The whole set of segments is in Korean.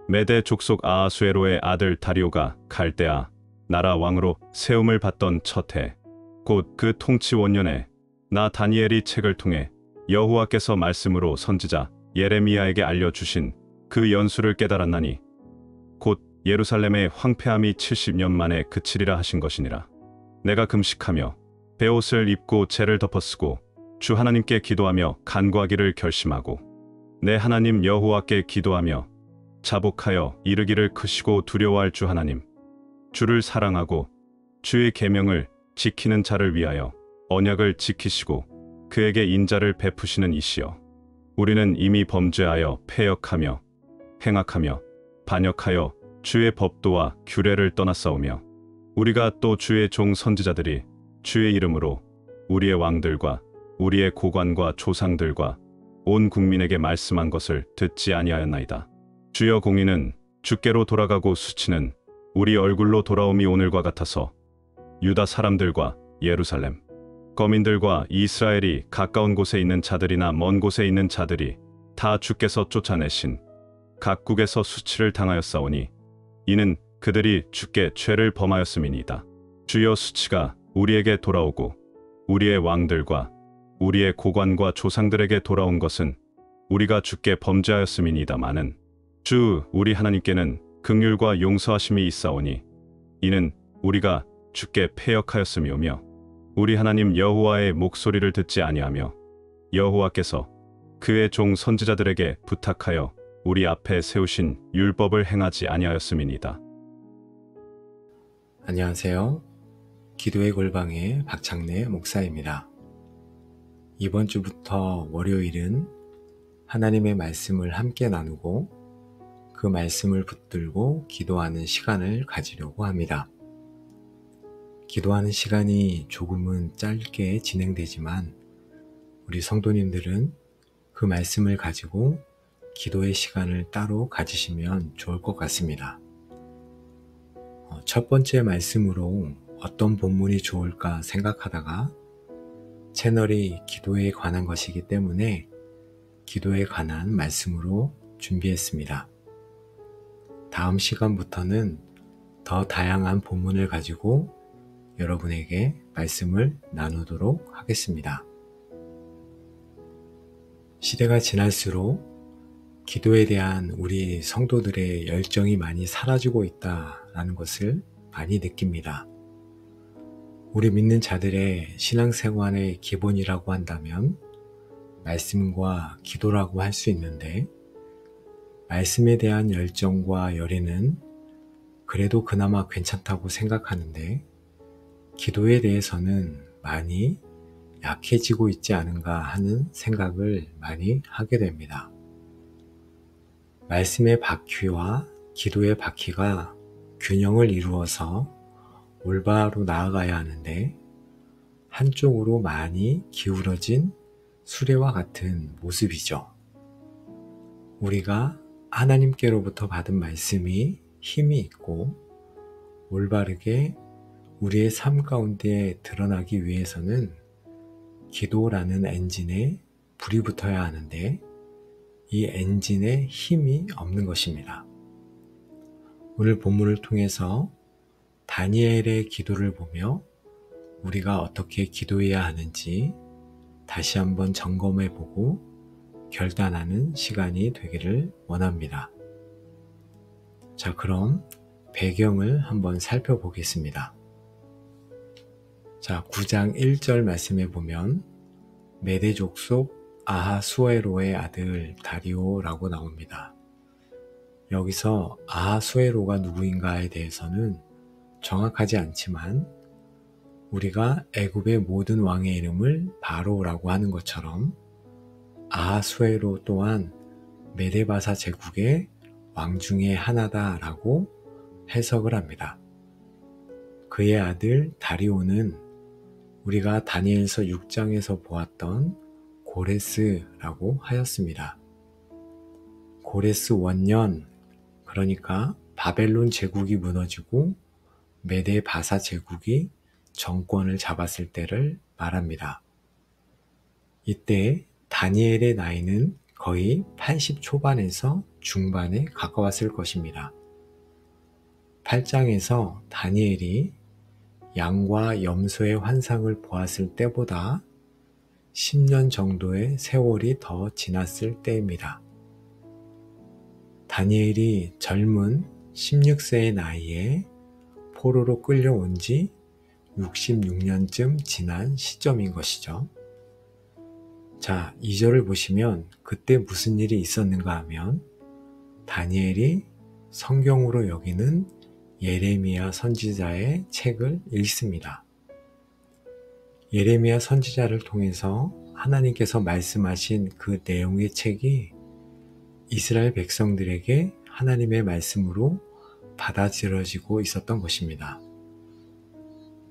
메대 족속 아하수에로의 아들 다리오가 갈대아 나라 왕으로 세움을 받던 첫 해, 곧 그 통치 원년에 나 다니엘이 책을 통해 여호와께서 말씀으로 선지자 예레미야에게 알려주신 그 연수를 깨달았나니 곧 예루살렘의 황폐함이 70년 만에 그치리라 하신 것이니라. 내가 금식하며 베옷을 입고 재를 덮어쓰고 주 하나님께 기도하며 간구하기를 결심하고 내 하나님 여호와께 기도하며 자복하여 이르기를 크시고 두려워할 주 하나님, 주를 사랑하고 주의 계명을 지키는 자를 위하여 언약을 지키시고 그에게 인자를 베푸시는 이시여, 우리는 이미 범죄하여 패역하며 행악하며 반역하여 주의 법도와 규례를 떠났사오며 우리가 또 주의 종 선지자들이 주의 이름으로 우리의 왕들과 우리의 고관과 조상들과 온 국민에게 말씀한 것을 듣지 아니하였나이다. 주여, 공의는 주께로 돌아가고 수치는 우리 얼굴로 돌아옴이 오늘과 같아서 유다 사람들과 예루살렘 거민들과 이스라엘이 가까운 곳에 있는 자들이나 먼 곳에 있는 자들이 다 주께서 쫓아내신 각국에서 수치를 당하였사오니 이는 그들이 주께 죄를 범하였음이니이다. 주여, 수치가 우리에게 돌아오고 우리의 왕들과 우리의 고관과 조상들에게 돌아온 것은 우리가 주께 범죄하였음이니이다마는 주 우리 하나님께는 긍휼과 용서하심이 있사오니 이는 우리가 주께 패역하였음이오며 우리 하나님 여호와의 목소리를 듣지 아니하며 여호와께서 그의 종 선지자들에게 부탁하여 우리 앞에 세우신 율법을 행하지 아니하였음이니이다. 안녕하세요. 기도의 골방의 박창래 목사입니다. 이번 주부터 월요일은 하나님의 말씀을 함께 나누고 그 말씀을 붙들고 기도하는 시간을 가지려고 합니다. 기도하는 시간이 조금은 짧게 진행되지만 우리 성도님들은 그 말씀을 가지고 기도의 시간을 따로 가지시면 좋을 것 같습니다. 첫 번째 말씀으로 어떤 본문이 좋을까 생각하다가 채널이 기도에 관한 것이기 때문에 기도에 관한 말씀으로 준비했습니다. 다음 시간부터는 더 다양한 본문을 가지고 여러분에게 말씀을 나누도록 하겠습니다. 시대가 지날수록 기도에 대한 우리 성도들의 열정이 많이 사라지고 있다라는 것을 많이 느낍니다. 우리 믿는 자들의 신앙생활의 기본이라고 한다면 말씀과 기도라고 할 수 있는데 말씀에 대한 열정과 열의는 그래도 그나마 괜찮다고 생각하는데 기도에 대해서는 많이 약해지고 있지 않은가 하는 생각을 많이 하게 됩니다. 말씀의 바퀴와 기도의 바퀴가 균형을 이루어서 올바로 나아가야 하는데 한쪽으로 많이 기울어진 수레와 같은 모습이죠. 우리가 하나님께로부터 받은 말씀이 힘이 있고 올바르게 우리의 삶 가운데 드러나기 위해서는 기도라는 엔진에 불이 붙어야 하는데 이 엔진에 힘이 없는 것입니다. 오늘 본문을 통해서 다니엘의 기도를 보며 우리가 어떻게 기도해야 하는지 다시 한번 점검해 보고 결단하는 시간이 되기를 원합니다. 자, 그럼 배경을 한번 살펴보겠습니다. 자, 9장 1절 말씀에 보면 메대 족속 아하수에로의 아들 다리오라고 나옵니다. 여기서 아하수에로가 누구인가에 대해서는 정확하지 않지만 우리가 애굽의 모든 왕의 이름을 바로라고 하는 것처럼 아하수에로 또한 메데바사 제국의 왕 중에 하나다라고 해석을 합니다. 그의 아들 다리오는 우리가 다니엘서 6장에서 보았던 고레스라고 하였습니다. 고레스 원년, 그러니까 바벨론 제국이 무너지고 메데바사 제국이 정권을 잡았을 때를 말합니다. 이때 다니엘의 나이는 거의 80 초반에서 중반에 가까웠을 것입니다. 8장에서 다니엘이 양과 염소의 환상을 보았을 때보다 10년 정도의 세월이 더 지났을 때입니다. 다니엘이 젊은 16세의 나이에 포로로 끌려온 지 66년쯤 지난 시점인 것이죠. 자, 2절을 보시면 그때 무슨 일이 있었는가 하면 다니엘이 성경으로 여기는 예레미야 선지자의 책을 읽습니다. 예레미야 선지자를 통해서 하나님께서 말씀하신 그 내용의 책이 이스라엘 백성들에게 하나님의 말씀으로 받아들여지고 있었던 것입니다.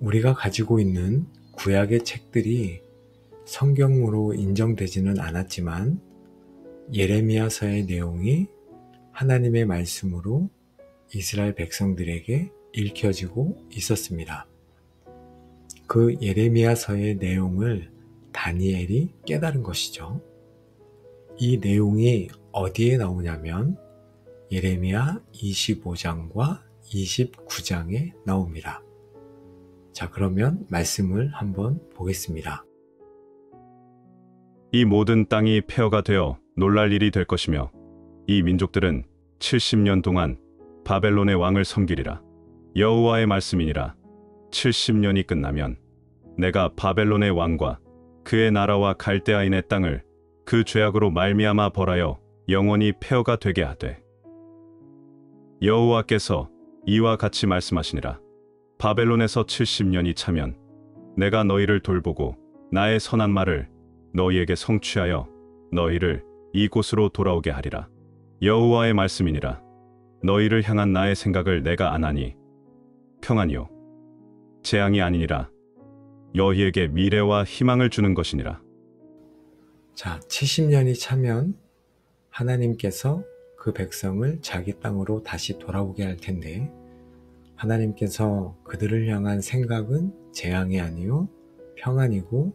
우리가 가지고 있는 구약의 책들이 성경으로 인정되지는 않았지만 예레미야서의 내용이 하나님의 말씀으로 이스라엘 백성들에게 읽혀지고 있었습니다. 그 예레미야서의 내용을 다니엘이 깨달은 것이죠. 이 내용이 어디에 나오냐면 예레미야 25장과 29장에 나옵니다. 자, 그러면 말씀을 한번 보겠습니다. 이 모든 땅이 폐허가 되어 놀랄 일이 될 것이며 이 민족들은 70년 동안 바벨론의 왕을 섬기리라. 여호와의 말씀이니라. 70년이 끝나면 내가 바벨론의 왕과 그의 나라와 갈대아인의 땅을 그 죄악으로 말미암아 벌하여 영원히 폐허가 되게 하되 여호와께서 이와 같이 말씀하시니라. 바벨론에서 70년이 차면 내가 너희를 돌보고 나의 선한 말을 너희에게 성취하여 너희를 이곳으로 돌아오게 하리라. 여호와의 말씀이니라. 너희를 향한 나의 생각을 내가 아나니 평안이요 재앙이 아니니라. 너희에게 미래와 희망을 주는 것이니라. 자, 70년이 차면 하나님께서 그 백성을 자기 땅으로 다시 돌아오게 할 텐데 하나님께서 그들을 향한 생각은 재앙이 아니요 평안이고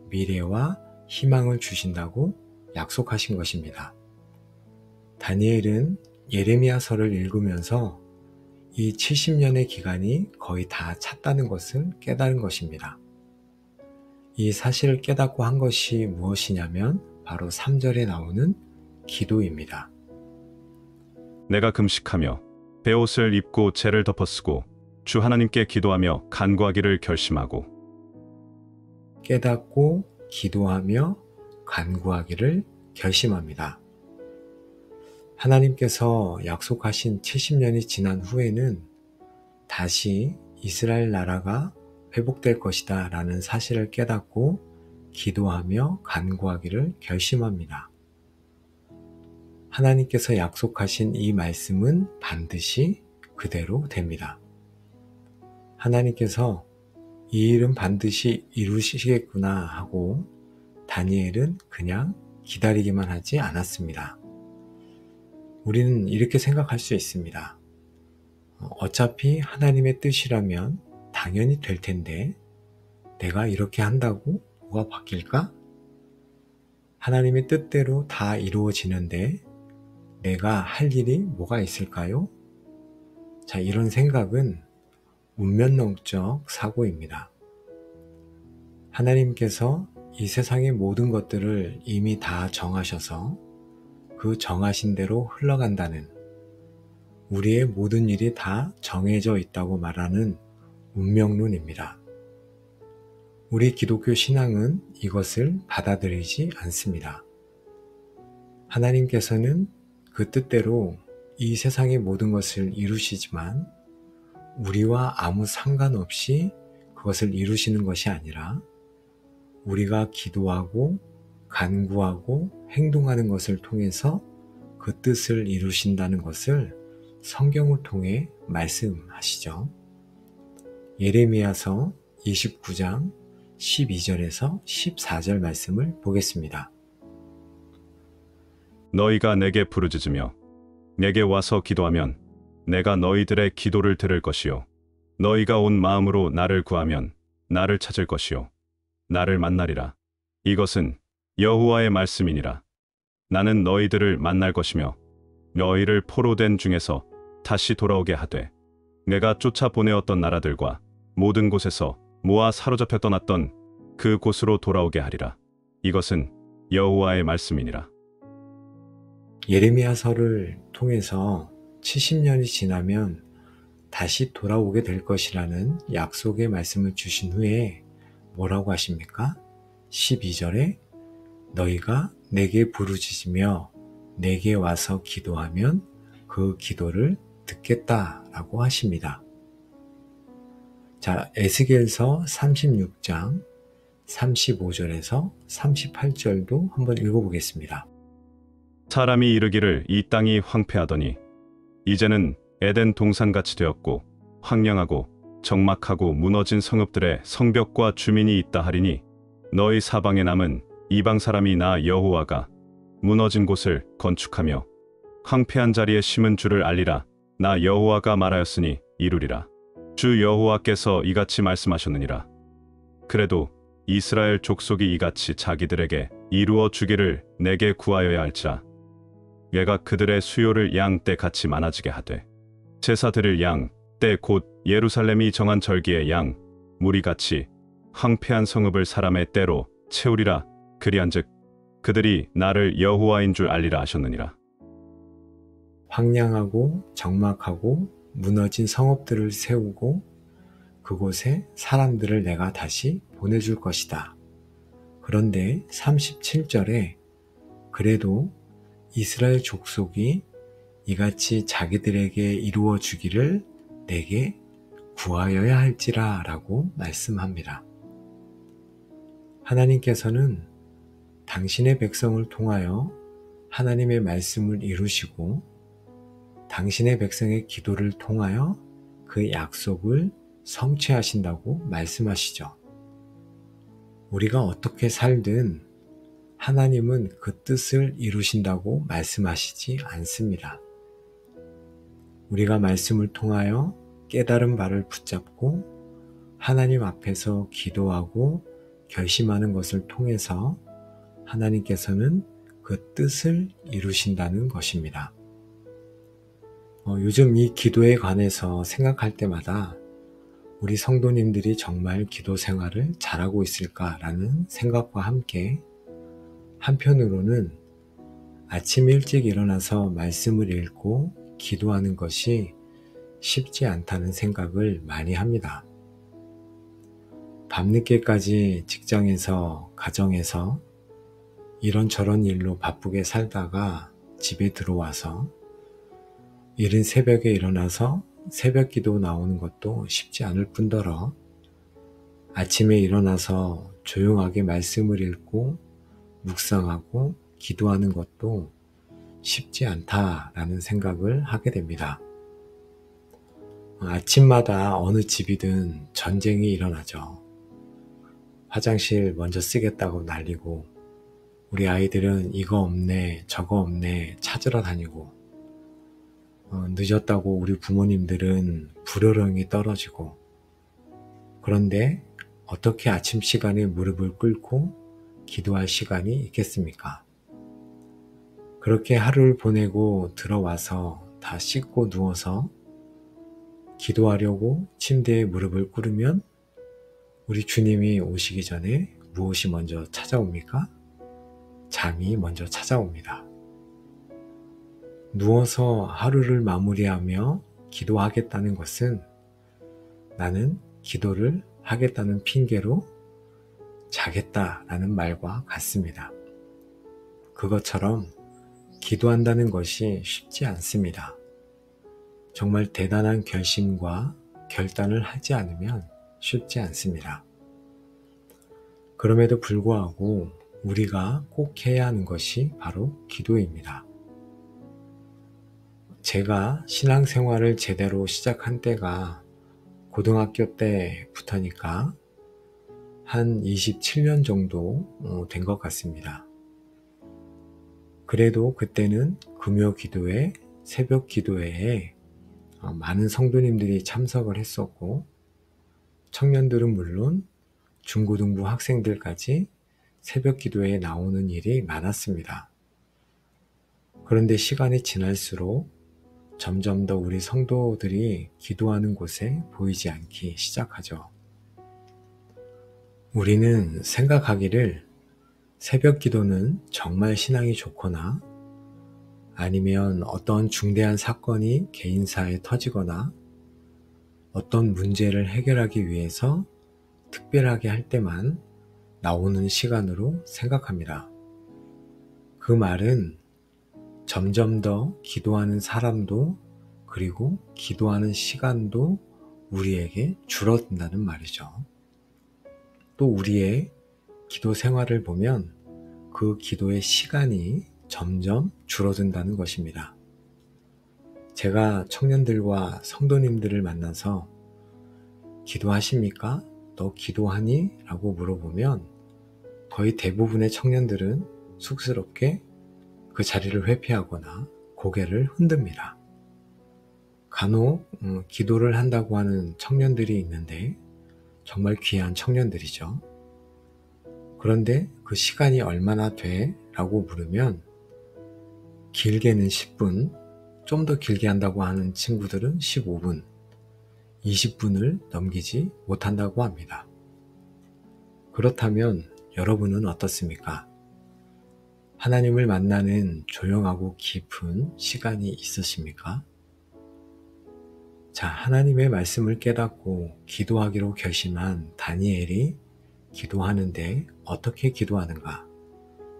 미래와 희망을 주신다고 약속하신 것입니다. 다니엘은 예레미야서를 읽으면서 이 70년의 기간이 거의 다 찼다는 것을 깨달은 것입니다. 이 사실을 깨닫고 한 것이 무엇이냐면 바로 3절에 나오는 기도입니다. 내가 금식하며 베옷을 입고 재를 덮어쓰고 주 하나님께 기도하며 간구하기를 결심하고 깨닫고 기도하며 간구하기를 결심합니다. 하나님께서 약속하신 70년이 지난 후에는 다시 이스라엘 나라가 회복될 것이다 라는 사실을 깨닫고 기도하며 간구하기를 결심합니다. 하나님께서 약속하신 이 말씀은 반드시 그대로 됩니다. 하나님께서 이 일은 반드시 이루시겠구나 하고 다니엘은 그냥 기다리기만 하지 않았습니다. 우리는 이렇게 생각할 수 있습니다. 어차피 하나님의 뜻이라면 당연히 될 텐데 내가 이렇게 한다고 뭐가 바뀔까? 하나님의 뜻대로 다 이루어지는데 내가 할 일이 뭐가 있을까요? 자, 이런 생각은 운면론적 사고입니다. 하나님께서 이 세상의 모든 것들을 이미 다 정하셔서 그 정하신 대로 흘러간다는 우리의 모든 일이 다 정해져 있다고 말하는 운명론입니다. 우리 기독교 신앙은 이것을 받아들이지 않습니다. 하나님께서는 그 뜻대로 이 세상의 모든 것을 이루시지만 우리와 아무 상관없이 그것을 이루시는 것이 아니라 우리가 기도하고 간구하고 행동하는 것을 통해서 그 뜻을 이루신다는 것을 성경을 통해 말씀하시죠. 예레미야서 29장 12절에서 14절 말씀을 보겠습니다. 너희가 내게 부르짖으며 내게 와서 기도하면 내가 너희들의 기도를 들을 것이요 너희가 온 마음으로 나를 구하면 나를 찾을 것이요 나를 만나리라. 이것은 여호와의 말씀이니라. 나는 너희들을 만날 것이며 너희를 포로된 중에서 다시 돌아오게 하되 내가 쫓아 보내었던 나라들과 모든 곳에서 모아 사로잡혀 떠났던 그 곳으로 돌아오게 하리라. 이것은 여호와의 말씀이니라. 예레미야서를 통해서 70년이 지나면 다시 돌아오게 될 것이라는 약속의 말씀을 주신 후에 뭐라고 하십니까? 12절에 너희가 내게 부르짖으며 내게 와서 기도하면 그 기도를 듣겠다라고 하십니다. 자, 에스겔서 36장 35절에서 38절도 한번 읽어보겠습니다. 사람이 이르기를 이 땅이 황폐하더니 이제는 에덴 동산같이 되었고 황량하고 적막하고 무너진 성읍들의 성벽과 주민이 있다 하리니 너희 사방에 남은 이방 사람이 나 여호와가 무너진 곳을 건축하며 황폐한 자리에 심은 줄을 알리라. 나 여호와가 말하였으니 이루리라. 주 여호와께서 이같이 말씀하셨느니라. 그래도 이스라엘 족속이 이같이 자기들에게 이루어 주기를 내게 구하여야 할지라. 얘가 그들의 수요를 양 때 같이 많아지게 하되 제사 드릴 양 때 곧 예루살렘이 정한 절기의 양 무리같이 황폐한 성읍을 사람의 때로 채우리라. 그리한즉 그들이 나를 여호와인 줄 알리라 하셨느니라. 황량하고 적막하고 무너진 성읍들을 세우고 그곳에 사람들을 내가 다시 보내줄 것이다. 그런데 37절에 그래도 이스라엘 족속이 이같이 자기들에게 이루어 주기를 내게 구하여야 할지라 라고 말씀합니다. 하나님께서는 당신의 백성을 통하여 하나님의 말씀을 이루시고 당신의 백성의 기도를 통하여 그 약속을 성취하신다고 말씀하시죠. 우리가 어떻게 살든 하나님은 그 뜻을 이루신다고 말씀하시지 않습니다. 우리가 말씀을 통하여 깨달은 바를 붙잡고 하나님 앞에서 기도하고 결심하는 것을 통해서 하나님께서는 그 뜻을 이루신다는 것입니다. 요즘 이 기도에 관해서 생각할 때마다 우리 성도님들이 정말 기도 생활을 잘하고 있을까라는 생각과 함께 한편으로는 아침 일찍 일어나서 말씀을 읽고 기도하는 것이 쉽지 않다는 생각을 많이 합니다. 밤늦게까지 직장에서, 가정에서 이런저런 일로 바쁘게 살다가 집에 들어와서 이른 새벽에 일어나서 새벽 기도 나오는 것도 쉽지 않을 뿐더러 아침에 일어나서 조용하게 말씀을 읽고 묵상하고 기도하는 것도 쉽지 않다라는 생각을 하게 됩니다. 아침마다 어느 집이든 전쟁이 일어나죠. 화장실 먼저 쓰겠다고 난리고 우리 아이들은 이거 없네 저거 없네 찾으러 다니고 늦었다고 우리 부모님들은 불호령이 떨어지고 그런데 어떻게 아침 시간에 무릎을 꿇고 기도할 시간이 있겠습니까? 그렇게 하루를 보내고 들어와서 다 씻고 누워서 기도하려고 침대에 무릎을 꿇으면 우리 주님이 오시기 전에 무엇이 먼저 찾아옵니까? 잠이 먼저 찾아옵니다. 누워서 하루를 마무리하며 기도하겠다는 것은 나는 기도를 하겠다는 핑계로 자겠다라는 말과 같습니다. 그것처럼 기도한다는 것이 쉽지 않습니다. 정말 대단한 결심과 결단을 하지 않으면 쉽지 않습니다. 그럼에도 불구하고 우리가 꼭 해야 하는 것이 바로 기도입니다. 제가 신앙생활을 제대로 시작한 때가 고등학교 때부터니까 한 27년 정도 된 것 같습니다. 그래도 그때는 금요 기도회, 새벽 기도회에 많은 성도님들이 참석을 했었고 청년들은 물론 중고등부 학생들까지 새벽 기도회에 나오는 일이 많았습니다. 그런데 시간이 지날수록 점점 더 우리 성도들이 기도하는 곳에 보이지 않기 시작하죠. 우리는 생각하기를 새벽 기도는 정말 신앙이 좋거나 아니면 어떤 중대한 사건이 개인사에 터지거나 어떤 문제를 해결하기 위해서 특별하게 할 때만 나오는 시간으로 생각합니다. 그 말은 점점 더 기도하는 사람도 그리고 기도하는 시간도 우리에게 줄어든다는 말이죠. 또 우리의 기도 생활을 보면 그 기도의 시간이 점점 줄어든다는 것입니다. 제가 청년들과 성도님들을 만나서 기도하십니까? 너 기도하니? 라고 물어보면 거의 대부분의 청년들은 쑥스럽게 그 자리를 회피하거나 고개를 흔듭니다. 간혹 기도를 한다고 하는 청년들이 있는데 정말 귀한 청년들이죠. 그런데 그 시간이 얼마나 돼? 라고 물으면 길게는 10분, 좀 더 길게 한다고 하는 친구들은 15분, 20분을 넘기지 못한다고 합니다. 그렇다면 여러분은 어떻습니까? 하나님을 만나는 조용하고 깊은 시간이 있으십니까? 자, 하나님의 말씀을 깨닫고 기도하기로 결심한 다니엘이 기도하는데 어떻게 기도하는가?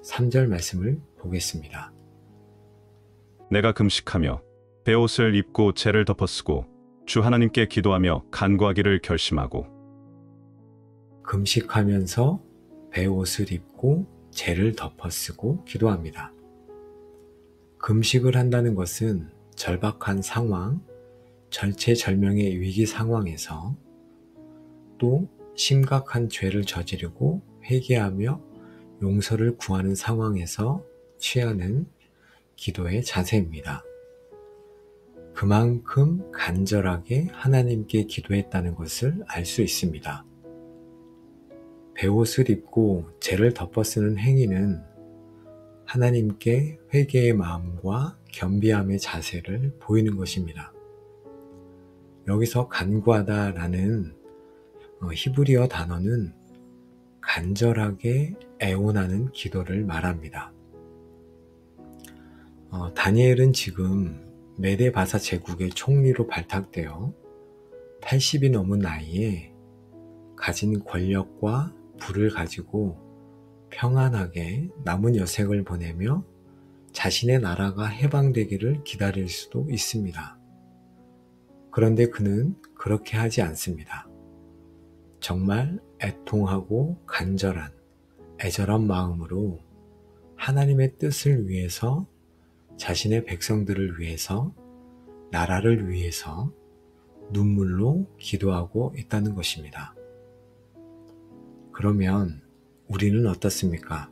3절 말씀을 보겠습니다. 내가 금식하며 베옷을 입고 재를 덮어쓰고 주 하나님께 기도하며 간구하기를 결심하고. 금식하면서 베옷을 입고 재를 덮어쓰고 기도합니다. 금식을 한다는 것은 절박한 상황, 절체절명의 위기 상황에서 또 심각한 죄를 저지르고 회개하며 용서를 구하는 상황에서 취하는 기도의 자세입니다. 그만큼 간절하게 하나님께 기도했다는 것을 알 수 있습니다. 베옷을 입고 재를 덮어쓰는 행위는 하나님께 회개의 마음과 겸비함의 자세를 보이는 것입니다. 여기서 간구하다라는 히브리어 단어는 간절하게 애원하는 기도를 말합니다. 다니엘은 지금 메데바사 제국의 총리로 발탁되어 80이 넘은 나이에 가진 권력과 부를 가지고 평안하게 남은 여생을 보내며 자신의 나라가 해방되기를 기다릴 수도 있습니다. 그런데 그는 그렇게 하지 않습니다. 정말 애통하고 간절한 애절한 마음으로 하나님의 뜻을 위해서 자신의 백성들을 위해서 나라를 위해서 눈물로 기도하고 있다는 것입니다. 그러면 우리는 어떻습니까?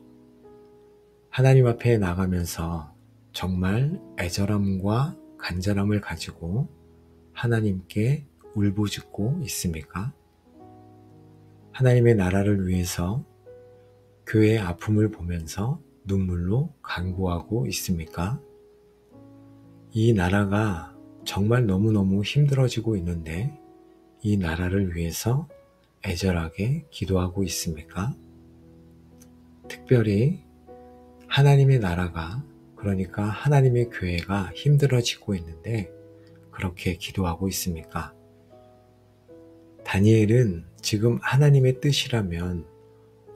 하나님 앞에 나가면서 정말 애절함과 간절함을 가지고 하나님께 울부짖고 있습니까? 하나님의 나라를 위해서 교회의 아픔을 보면서 눈물로 간구하고 있습니까? 이 나라가 정말 너무너무 힘들어지고 있는데 이 나라를 위해서 애절하게 기도하고 있습니까? 특별히 하나님의 나라가, 그러니까 하나님의 교회가 힘들어지고 있는데 그렇게 기도하고 있습니까? 다니엘은 지금 하나님의 뜻이라면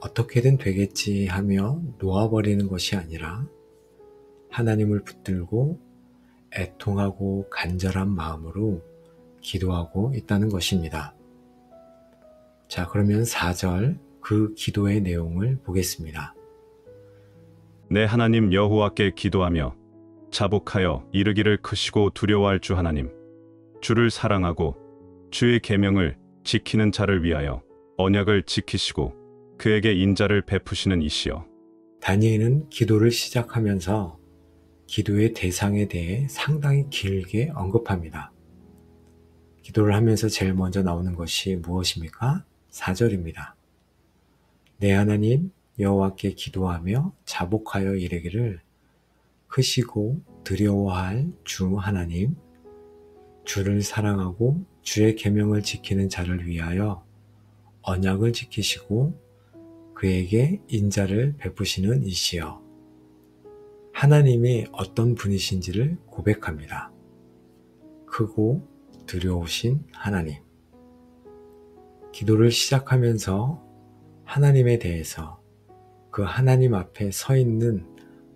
어떻게든 되겠지 하며 놓아버리는 것이 아니라 하나님을 붙들고 애통하고 간절한 마음으로 기도하고 있다는 것입니다. 자, 그러면 4절 그 기도의 내용을 보겠습니다. 내 하나님 여호와께 기도하며 자복하여 이르기를 크시고 두려워할 주 하나님, 주를 사랑하고 주의 계명을 지키는 자를 위하여 언약을 지키시고 그에게 인자를 베푸시는 이시여. 다니엘은 기도를 시작하면서 기도의 대상에 대해 상당히 길게 언급합니다. 기도를 하면서 제일 먼저 나오는 것이 무엇입니까? 4절입니다. 내 하나님 여호와께 기도하며 자복하여 이르기를 크시고 두려워할 주 하나님, 주를 사랑하고 주의 계명을 지키는 자를 위하여 언약을 지키시고 그에게 인자를 베푸시는 이시여. 하나님이 어떤 분이신지를 고백합니다. 크고 두려우신 하나님. 기도를 시작하면서 하나님에 대해서 그 하나님 앞에 서 있는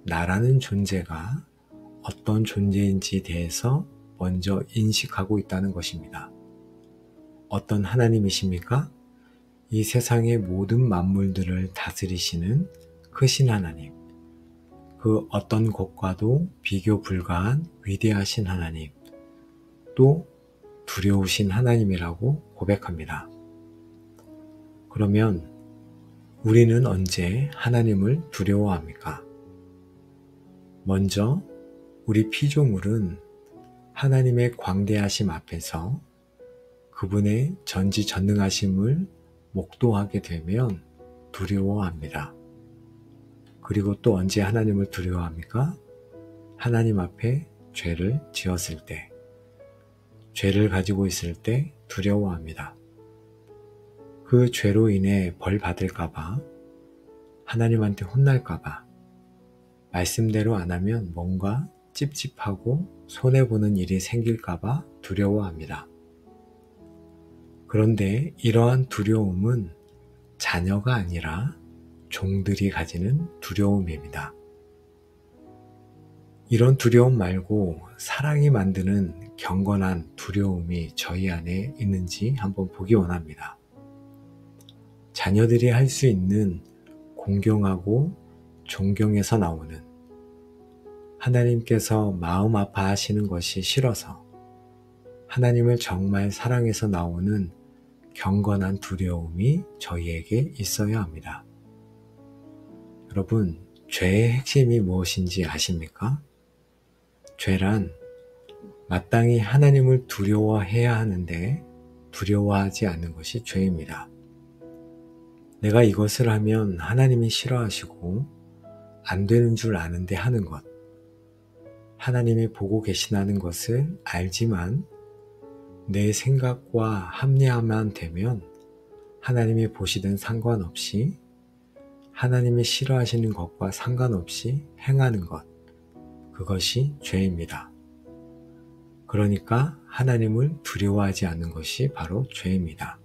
나라는 존재가 어떤 존재인지에 대해서 먼저 인식하고 있다는 것입니다. 어떤 하나님이십니까? 이 세상의 모든 만물들을 다스리시는 크신 하나님, 그 어떤 것과도 비교 불가한 위대하신 하나님, 또 두려우신 하나님이라고 고백합니다. 그러면 우리는 언제 하나님을 두려워합니까? 먼저 우리 피조물은 하나님의 광대하심 앞에서 그분의 전지전능하심을 목도하게 되면 두려워합니다. 그리고 또 언제 하나님을 두려워합니까? 하나님 앞에 죄를 지었을 때, 죄를 가지고 있을 때 두려워합니다. 그 죄로 인해 벌 받을까봐, 하나님한테 혼날까봐, 말씀대로 안 하면 뭔가 찝찝하고 손해보는 일이 생길까봐 두려워합니다. 그런데 이러한 두려움은 자녀가 아니라 종들이 가지는 두려움입니다. 이런 두려움 말고 사랑이 만드는 경건한 두려움이 저희 안에 있는지 한번 보기 원합니다. 자녀들이 할 수 있는 공경하고 존경에서 나오는 하나님께서 마음 아파하시는 것이 싫어서 하나님을 정말 사랑해서 나오는 경건한 두려움이 저희에게 있어야 합니다. 여러분, 죄의 핵심이 무엇인지 아십니까? 죄란 마땅히 하나님을 두려워해야 하는데 두려워하지 않는 것이 죄입니다. 내가 이것을 하면 하나님이 싫어하시고 안 되는 줄 아는데 하는 것, 하나님이 보고 계시다는 것을 알지만 내 생각과 합리화만 되면 하나님이 보시든 상관없이 하나님이 싫어하시는 것과 상관없이 행하는 것, 그것이 죄입니다. 그러니까 하나님을 두려워하지 않는 것이 바로 죄입니다.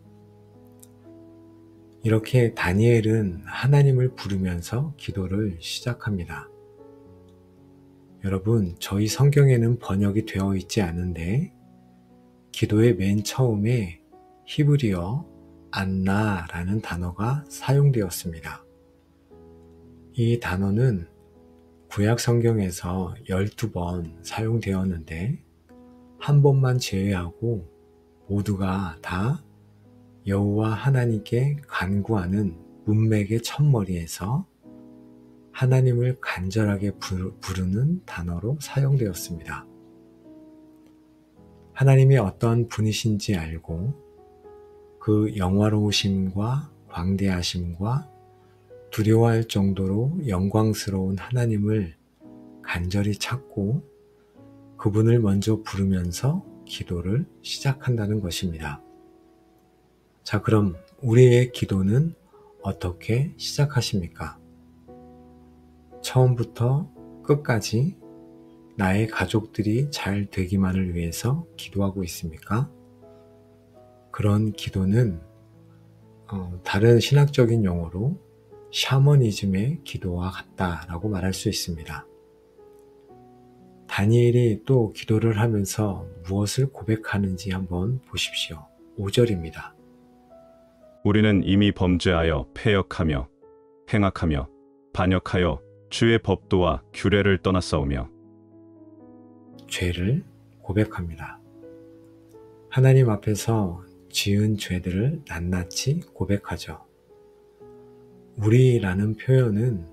이렇게 다니엘은 하나님을 부르면서 기도를 시작합니다. 여러분, 저희 성경에는 번역이 되어 있지 않은데 기도의 맨 처음에 히브리어 안나라는 단어가 사용되었습니다. 이 단어는 구약 성경에서 12번 사용되었는데 한 번만 제외하고 모두가 다 여호와 하나님께 간구하는 문맥의 첫머리에서 하나님을 간절하게 부르는 단어로 사용되었습니다. 하나님이 어떤 분이신지 알고 그 영화로우심과 광대하심과 두려워할 정도로 영광스러운 하나님을 간절히 찾고 그분을 먼저 부르면서 기도를 시작한다는 것입니다. 자, 그럼 우리의 기도는 어떻게 시작하십니까? 처음부터 끝까지 나의 가족들이 잘 되기만을 위해서 기도하고 있습니까? 그런 기도는 다른 신학적인 용어로 샤머니즘의 기도와 같다라고 말할 수 있습니다. 다니엘이 또 기도를 하면서 무엇을 고백하는지 한번 보십시오. 5절입니다. 우리는 이미 범죄하여 패역하며 행악하며 반역하여 주의 법도와 규례를 떠났사오며. 죄를 고백합니다. 하나님 앞에서 지은 죄들을 낱낱이 고백하죠. 우리라는 표현은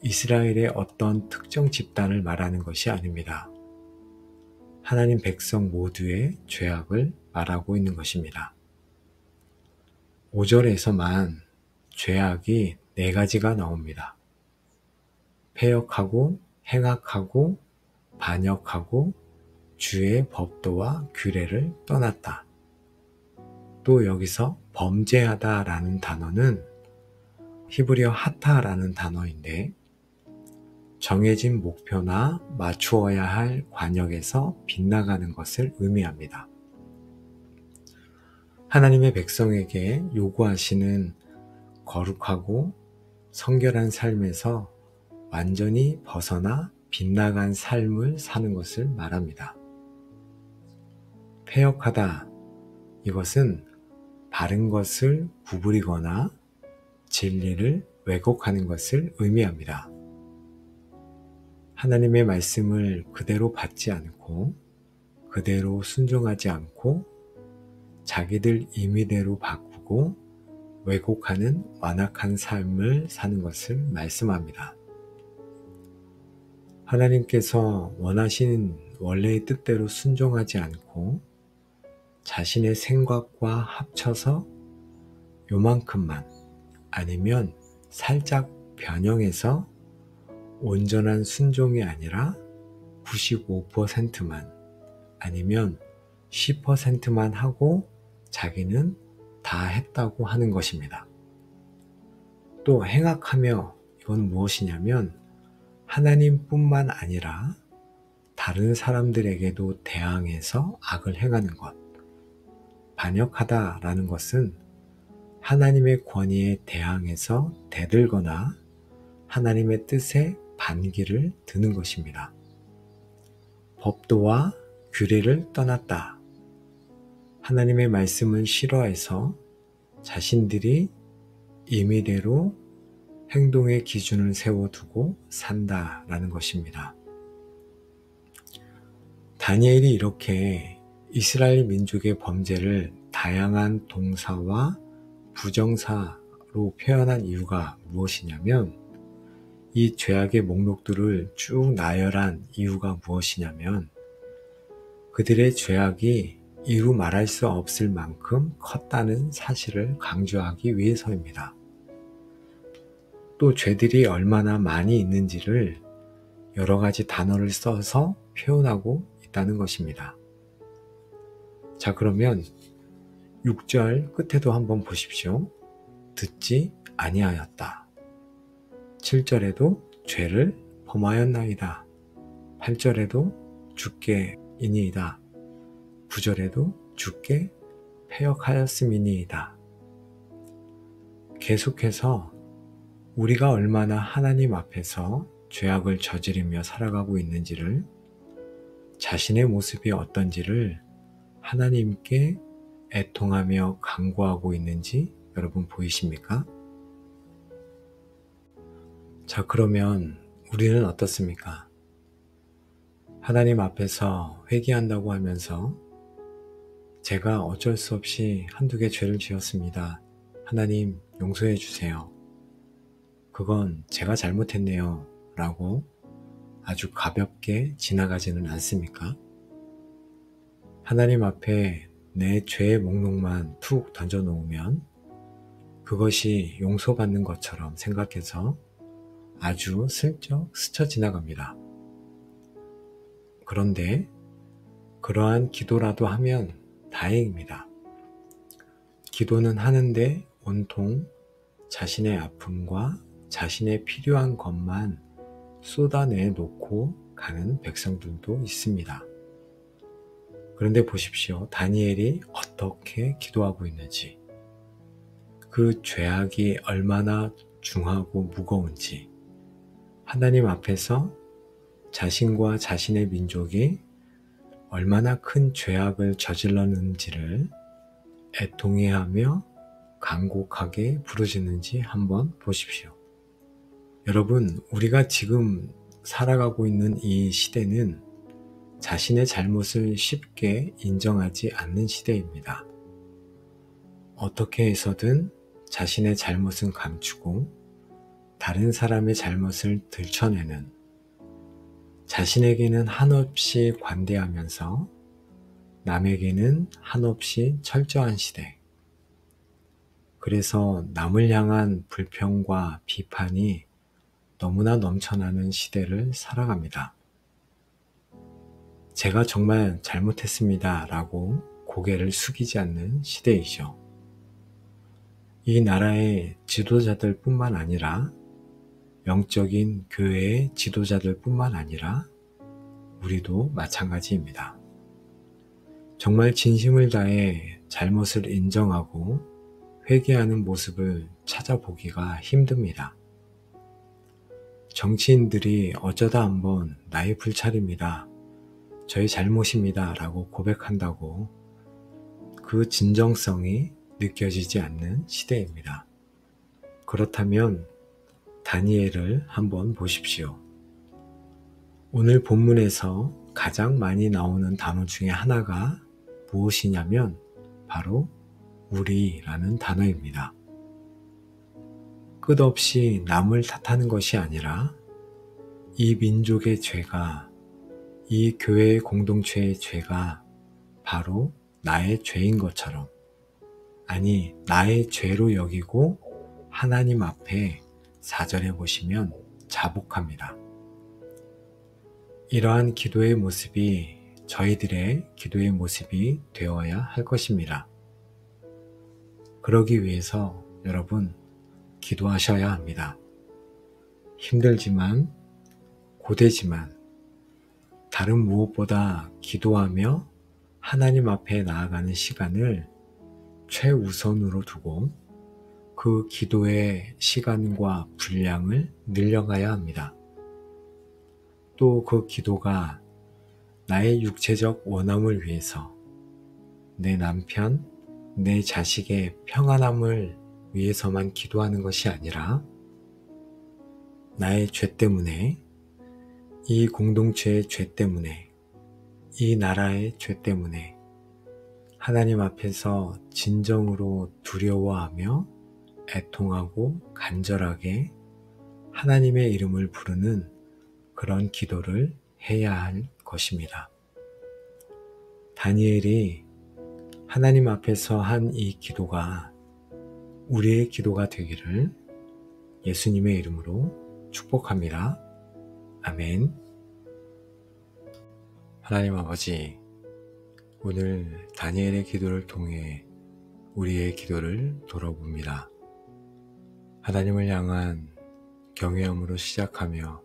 이스라엘의 어떤 특정 집단을 말하는 것이 아닙니다. 하나님 백성 모두의 죄악을 말하고 있는 것입니다. 5절에서만 죄악이 4가지가 나옵니다. 패역하고 행악하고 반역하고 주의 법도와 규례를 떠났다. 또 여기서 범죄하다라는 단어는 히브리어 하타라는 단어인데 정해진 목표나 맞추어야 할 관역에서 빗나가는 것을 의미합니다. 하나님의 백성에게 요구하시는 거룩하고 성결한 삶에서 완전히 벗어나 빗나간 삶을 사는 것을 말합니다. 패역하다, 이것은 바른 것을 구부리거나 진리를 왜곡하는 것을 의미합니다. 하나님의 말씀을 그대로 받지 않고 그대로 순종하지 않고 자기들 임의대로 바꾸고 왜곡하는 완악한 삶을 사는 것을 말씀합니다. 하나님께서 원하시는 원래의 뜻대로 순종하지 않고 자신의 생각과 합쳐서 요만큼만 아니면 살짝 변형해서 온전한 순종이 아니라 95%만 아니면 10%만 하고 자기는 다 했다고 하는 것입니다. 또 행악하며 이건 무엇이냐면 하나님뿐만 아니라 다른 사람들에게도 대항해서 악을 행하는 것. 반역하다라는 것은 하나님의 권위에 대항해서 대들거나 하나님의 뜻에 반기를 드는 것입니다. 법도와 규례를 떠났다. 하나님의 말씀을 싫어해서 자신들이 임의대로 행동의 기준을 세워두고 산다라는 것입니다. 다니엘이 이렇게 이스라엘 민족의 범죄를 다양한 동사와 부정사로 표현한 이유가 무엇이냐면 이 죄악의 목록들을 쭉 나열한 이유가 무엇이냐면 그들의 죄악이 이루 말할 수 없을 만큼 컸다는 사실을 강조하기 위해서입니다. 또 죄들이 얼마나 많이 있는지를 여러 가지 단어를 써서 표현하고 있다는 것입니다. 자, 그러면 6절 끝에도 한번 보십시오. 듣지 아니하였다. 7절에도 죄를 범하였나이다. 8절에도 주께 이니이다. 9절에도 주께 패역하였음이니이다. 계속해서 우리가 얼마나 하나님 앞에서 죄악을 저지르며 살아가고 있는지를 자신의 모습이 어떤지를 하나님께 애통하며 간구하고 있는지 여러분 보이십니까? 자, 그러면 우리는 어떻습니까? 하나님 앞에서 회개한다고 하면서 제가 어쩔 수 없이 한두 개 죄를 지었습니다. 하나님 용서해 주세요. 그건 제가 잘못했네요. 라고 아주 가볍게 지나가지는 않습니까? 하나님 앞에 내 죄의 목록만 툭 던져놓으면 그것이 용서받는 것처럼 생각해서 아주 슬쩍 스쳐 지나갑니다. 그런데 그러한 기도라도 하면 다행입니다. 기도는 하는데 온통 자신의 아픔과 자신의 필요한 것만 쏟아내 놓고 가는 백성들도 있습니다. 그런데 보십시오. 다니엘이 어떻게 기도하고 있는지, 그 죄악이 얼마나 중하고 무거운지, 하나님 앞에서 자신과 자신의 민족이 얼마나 큰 죄악을 저질렀는지를 애통해하며 간곡하게 부르짖는지 한번 보십시오. 여러분, 우리가 지금 살아가고 있는 이 시대는 자신의 잘못을 쉽게 인정하지 않는 시대입니다. 어떻게 해서든 자신의 잘못은 감추고 다른 사람의 잘못을 들춰내는, 자신에게는 한없이 관대하면서 남에게는 한없이 철저한 시대. 그래서 남을 향한 불평과 비판이 너무나 넘쳐나는 시대를 살아갑니다. 제가 정말 잘못했습니다 라고 고개를 숙이지 않는 시대이죠. 이 나라의 지도자들 뿐만 아니라 영적인 교회의 지도자들 뿐만 아니라 우리도 마찬가지입니다. 정말 진심을 다해 잘못을 인정하고 회개하는 모습을 찾아보기가 힘듭니다. 정치인들이 어쩌다 한번 나의 불찰입니다. 저의 잘못입니다. 라고 고백한다고 그 진정성이 느껴지지 않는 시대입니다. 그렇다면 다니엘을 한번 보십시오. 오늘 본문에서 가장 많이 나오는 단어 중에 하나가 무엇이냐면 바로 우리라는 단어입니다. 끝없이 남을 탓하는 것이 아니라 이 민족의 죄가, 이 교회의 공동체의 죄가 바로 나의 죄인 것처럼, 아니 나의 죄로 여기고 하나님 앞에 4절에 보시면 자복합니다. 이러한 기도의 모습이 저희들의 기도의 모습이 되어야 할 것입니다. 그러기 위해서 여러분 기도하셔야 합니다. 힘들지만 고되지만 다른 무엇보다 기도하며 하나님 앞에 나아가는 시간을 최우선으로 두고 그 기도의 시간과 분량을 늘려가야 합니다. 또 그 기도가 나의 육체적 원함을 위해서, 내 남편, 내 자식의 평안함을 위해서만 기도하는 것이 아니라 나의 죄 때문에, 이 공동체의 죄 때문에, 이 나라의 죄 때문에 하나님 앞에서 진정으로 두려워하며 애통하고 간절하게 하나님의 이름을 부르는 그런 기도를 해야 할 것입니다. 다니엘이 하나님 앞에서 한 이 기도가 우리의 기도가 되기를 예수님의 이름으로 축복합니다. 아멘. 하나님 아버지, 오늘 다니엘의 기도를 통해 우리의 기도를 돌아봅니다. 하나님을 향한 경외함으로 시작하며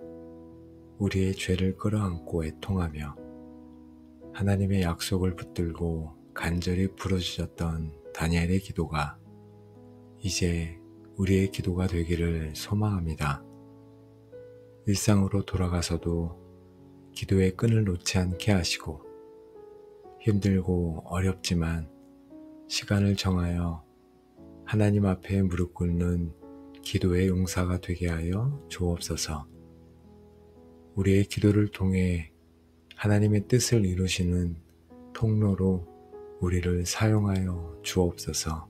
우리의 죄를 끌어안고 애통하며 하나님의 약속을 붙들고 간절히 부르짖었던 다니엘의 기도가 이제 우리의 기도가 되기를 소망합니다. 일상으로 돌아가서도 기도의 끈을 놓지 않게 하시고 힘들고 어렵지만 시간을 정하여 하나님 앞에 무릎 꿇는 기도의 용사가 되게 하여 주옵소서. 우리의 기도를 통해 하나님의 뜻을 이루시는 통로로 우리를 사용하여 주옵소서.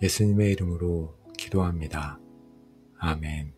예수님의 이름으로 기도합니다. 아멘.